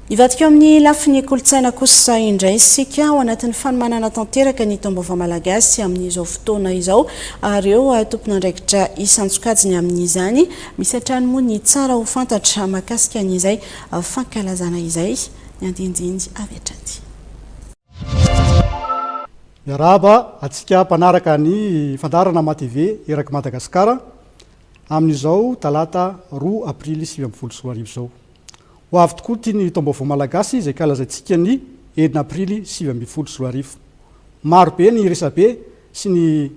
Ivatika amin'ny lafiny kolotsaina kosa indray isika ao anatin'ny fanomanana tanteraka ny taom-baovao malagasy amin'izao fotoana izao ireo tompon'andraikitra isan-tsokajiny amin'izany misy hatrany moa ny tsara ho fantatra mahakasika an'izay fankalazana izay ny andinindiny avy hatrany. Miarahaba atsika mpanaraka ny fandarana MATV eraky Madagasikara amin'izao talata 2 aprily 2024 izao. Ho avy tokoa ty ny taom-baovao malagasy izay kalazaintsika ny 1 aprily 2024. Maro be ny resabe sy ny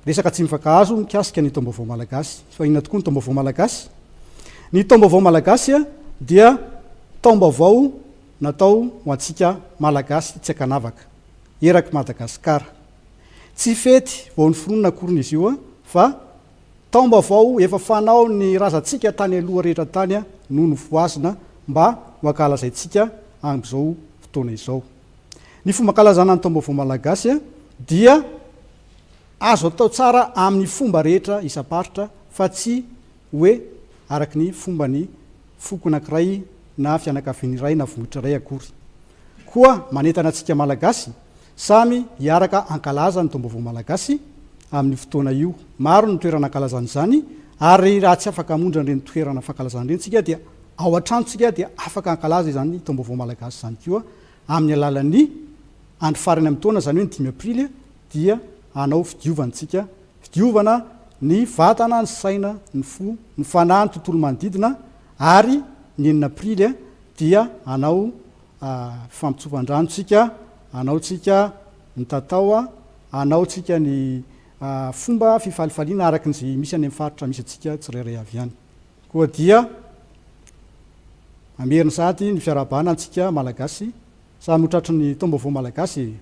resaka tsy mifankahazo mikasika ny taom-baovao malagasy. Fa inona tokoa ny taom-baovao malagasy? Ny taom-baovao malagasy dia taom-baovao natao ho antsika malagasy tsy ankanavaka eraky Madagasikara. Tsy fety vao niforonina akory izy io fa taom-baovao efa fanao ny razantsika tany aloha rehetra tany no nofoazina mba hoankalazaintsika amin'izao fotoana izao. Ny fomba kalazana ny taom-baovao malagasy dia azo atao tsara amin'ny fomba rehetra isamparitra fa tsy hoe araky ny fomba ny foko anankiray na fianakaviany iray na vohitra iray akory. Koa manentana antsika malagasy samy hiaraka ankalaza ny taom-baovao malagasy amin'ny fotoana io. Maro ny toerana ankalazan'izany ary raha tsy afaka hamonjy an'ireny toerana fankalazan'ireny tsika dia ao an-tranotsika dia afaka ankalaza izany taom-baovao malagasy izany koa amin'ny alalan'ny andro farany amin'ny taona, izany hoe ny 5 aprily dia hanao fidiovantsika, fidiovana ny vatana, ny saina, ny fo, ny fanahy, ny tontolo manodidina ary ny 9 aprily dia hanao fampitsofan-dranotsika, hanaotsika ny tatao, hanaotsika ny fomba fifalifaliana araky n'izay misy any amin'ny faritra misy atsika tsirairay avy ihany. Koa dia ameriny sady ny fiarabana antsika malagasy samy hotratry ny taom-baovao malagasy